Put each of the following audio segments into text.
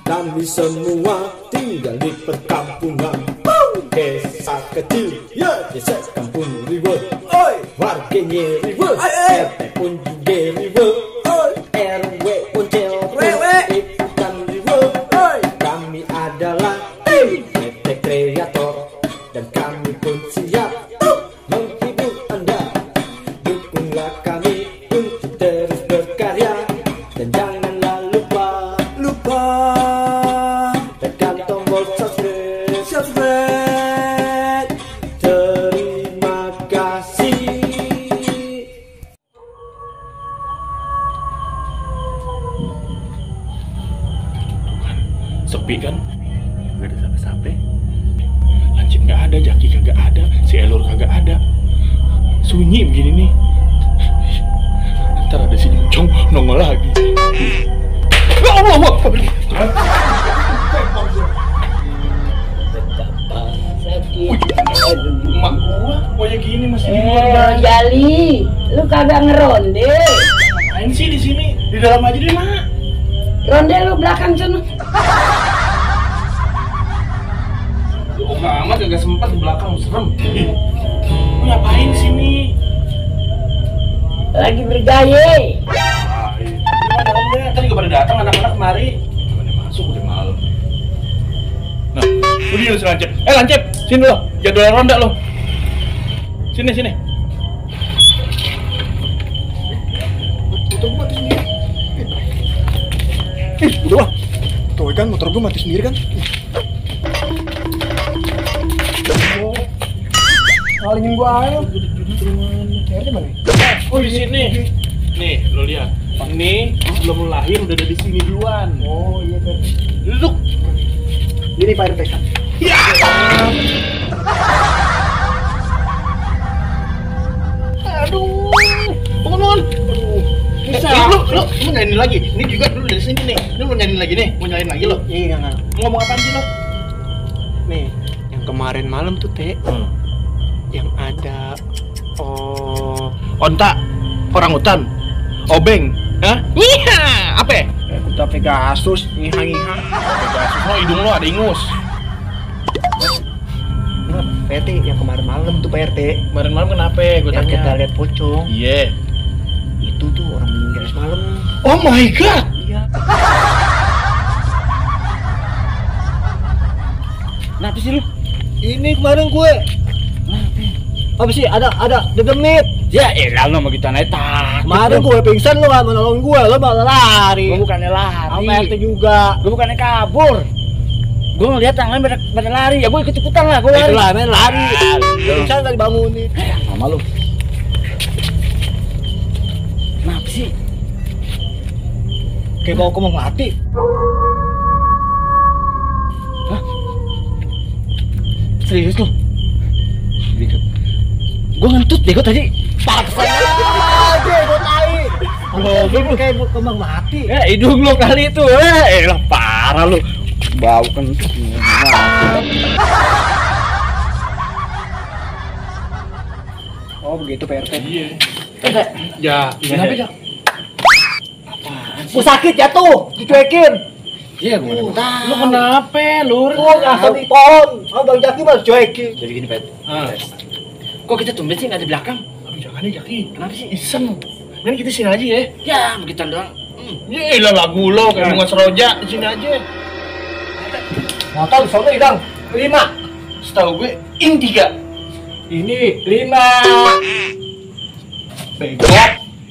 Kami semua tinggal di perkampungan. Desa kecil, ya desa kampung riwe. Warganya riwe, RT pun juga riwe. RW pun ikutan riwe. Kami adalah PT Kreator dan kami pun siap menghibur Anda. Dukunglah kami untuk terus berkarya dan janganlah lupa tekan tombol subscribe. Terima kasih. Sepi kan? Gak ada sampai-sampai. Lancip gak ada, Jaki kagak ada, si Elur kagak ada. Sunyi begini nih. Ntar ada si Encong nongol lagi. Ya Allah, emak gua kayak gini masih di luar. Jali, lu kagak ngeronde. Main sih di sini, di dalam aja deh, Mak. Ronde lu belakang sono. Amat gak sempat di belakang, serem. Lu ngapain di sini? Lagi bergaya. Tadi juga pada datang anak-anak kemari. Gimana masuk udah malam. Nah, lu di si Lancip. Lancip, sini lo. Jadwal ronda lo. Sini. Motor gua mati sendiri. Udah lah. Tuh kan motor gua mati sendiri kan. Ngalingin gua aja. Airnya mana? Oh, di sini. Nih, lo lihat. Ini sebelum lo lahir udah ada di sini duluan. Oh iya kan. Duduk. Ini Pak RT kan. Ya. Aduh. Bangun. Bisa. Lu mau nyalain lagi. Ini juga dulu dari sini nih. Lu mau nyalain lagi nih. Mau nyalain lagi lo. Iya enggak. Mau ngomong apaan sih lo? Nih, yang kemarin malam tuh Teh, yang ada onta, orangutan, obeng, hah? Iya, apa? Kuda Pegasus, ngiha-ngiha. Pegasus lo, hidung lo ada ingus. Nah, PT yang kemarin malam tuh Pak RT. Kemarin malam kenapa? Gue Yang tanya. kita lihat pocong. Iya. Itu tuh orang meninggal semalam. Oh my god. Iya. Kenapa sih lu? Ini kemarin gue. Apa sih? Ada demit. Ya elah lo mau kita naik takut. Kemarin gue pingsan, lo gak mau nolong gue, lo malah lari. Gue bukannya lari. Sama RT juga. Gue bukannya kabur. Gue ngeliat yang lain pada lari, ya gue ikut-ikutan lah, gue lari. Itulah, main lari. Pingsan gak dibangunin. Sama lu. Kenapa sih? Kayak bawa mau mati. Hah? Serius lu? Gitu. Gue ngentut deh, gue tadi. Paksa aja, gue tai. Goblok lu. Kayak kembang mati. Hidung lu kali itu. Elah parah lu. Bau kentut. Oh begitu Pak RT. Iya. Ya, kenapa ya? Gue sakit jatuh, dicuekin. Iya, gue mana tahu. Lu kenapa, Lur? Gue nyasar di pohon. Oh Bang Jaki malah cuekin. Jadi gini, Pet. Kok kita tumben sih nggak di belakang? Aduh, jangan nih, Jaki. Kenapa sih? Iseng. Ini kita sini aja ya. Ya, begitu doang. Ya, ilah lagu lo kayak bunga seroja di sini aja. Motor di sana hilang 5. Setahu gue ini 3. Ini 5. Bego.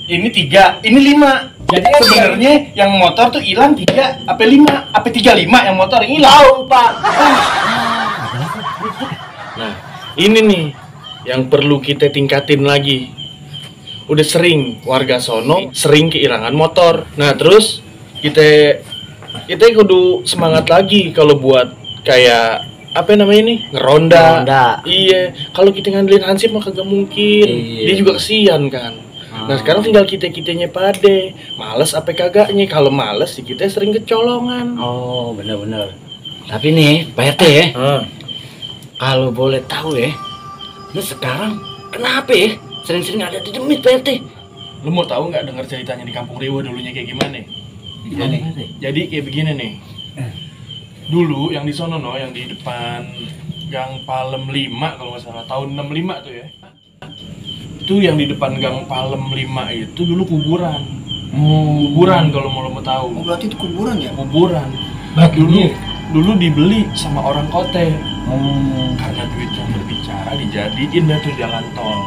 Ini 3, ini 5. Jadi sebenarnya yang motor tuh hilang 3 apa 5? Apa 35 yang motor yang hilang? Tahu Pak. Nah, ini nih yang perlu kita tingkatin lagi. Udah sering warga sono sering kehilangan motor. Nah, terus kita kudu semangat lagi kalau buat kayak apa namanya nih? Ngeronda. Iya, kalau kita ngandelin Hansip mah kagak mungkin. Iya. Dia juga kesian kan. Nah, sekarang tinggal kitanya pade. Males apa kagaknya? Kalau males sih kita sering kecolongan. Oh, bener-bener. Tapi nih, Pak RT ya, kalau boleh tahu ya, lu sekarang kenapa ya sering-sering ada di demit, Pak RT? Lu mau tahu nggak dengar ceritanya di Kampung Riwo dulunya kayak gimana? Gimana? Jadi kayak begini nih. Dulu yang di sono no, yang di depan Gang Palem 5 kalau nggak salah, tahun 65 tuh ya. Itu yang di depan Gang Palem 5 itu dulu kuburan. Kuburan kalau mau lo mau tahu. Oh, berarti itu kuburan ya? Kuburan. Dulu dibeli sama orang Kote. Karena duit yang berbicara dijadiin dah tuh jalan tol.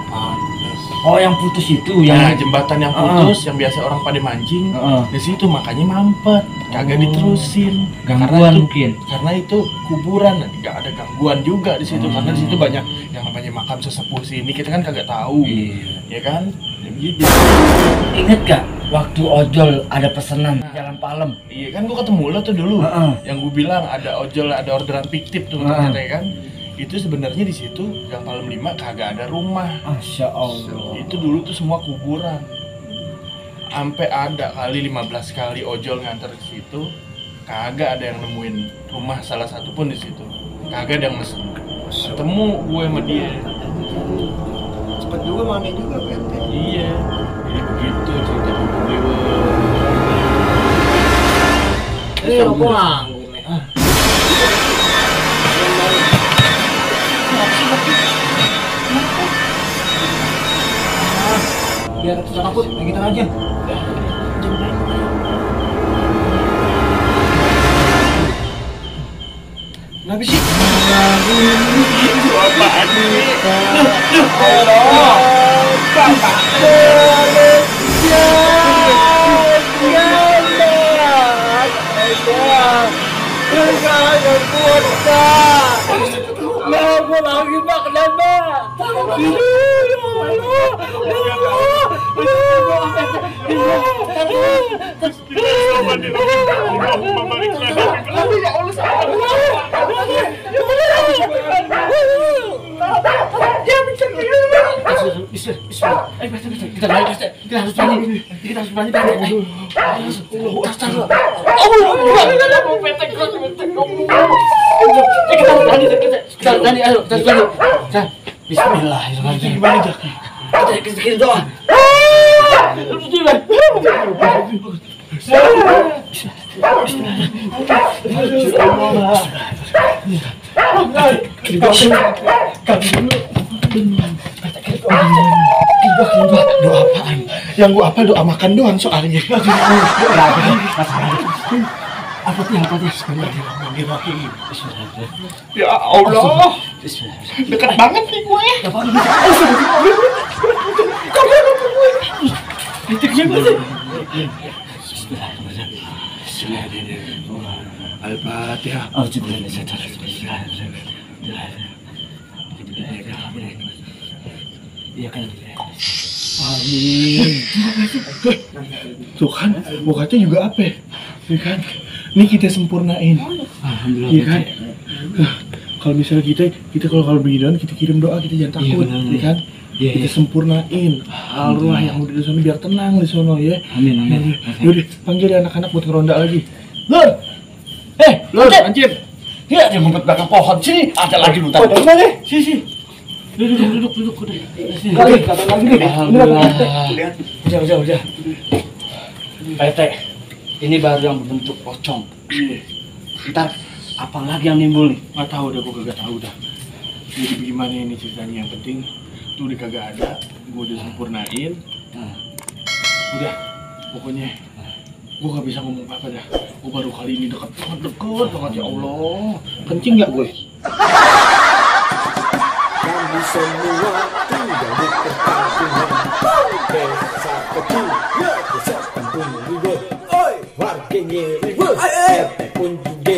Oh, yang putus itu Nah, yang jembatan yang putus yang biasa orang pada mancing. Di situ makanya mampet, kagak diterusin. gangguan mungkin. Karena itu kuburan, nggak ada gangguan juga di situ karena di situ banyak yang namanya makam sesepuh sini kita kan kagak tahu, ya kan? Ya, begitu. Ingat gak waktu ojol ada pesanan di Jalan Palem? Iya kan gua ketemu lo tuh dulu, yang gua bilang ada ojol, ada orderan fiktif tuh ternyata ya kan? Itu sebenarnya di situ Gang Palem 5 kagak ada rumah. Masya Allah. Itu dulu tuh semua kuburan. Sampai ada kali 15 kali ojol nganter ke situ, kagak ada yang nemuin rumah salah satu pun di situ. Kagak ada yang mesen. Ketemu gue sama dia. Cepet juga mana juga PRT. Iya. Jadi begitu cerita Bubur Liwet. Aku nganggung nih. Biar kita takut, kita aja. Kenapa sih? Itu apaan nih? Bismillahirrahmanirrahim. Kita doa. Doa apaan? Yang gua apa doa makan doang soalnya. Apa tuh? Ya Allah. Dekat banget nih gue. Al-Fatihah. Iya kan? Amin. Tuh kan, bokatnya juga apa? Ya kan? Ini kita sempurnain. Alhamdulillah. Iya kan? Kalau misalnya kita kalau beginian kita kirim doa, kita jangan takut, ya kan? Kita sempurnain arwah yang udah di sana biar tenang di sono ya. Amin. Yaudah, panggil anak-anak buat ngeronda lagi. Lur! Lur, anjir. Ya, dia ngumpet belakang pohon. Sini, ada lagi lu tadi. Mana? Sini. Duduk. Alhamdulillah. Udah. PT, ini baru yang berbentuk pocong. Ntar apa lagi yang nimbul nih? Nggak tahu dah, gue kagak tahu dah. Jadi gimana ini ceritanya, yang penting tuh udah kagak ada, gue udah sempurnain. Udah, pokoknya gue gak bisa ngomong apa dah. Gue baru kali ini deket banget ya Allah. Kencing nggak gue? Kami semua tinggal di perkampungan. Desa kecil, ya desa kampung ribut. Oi, warganya ribut. RT pun juga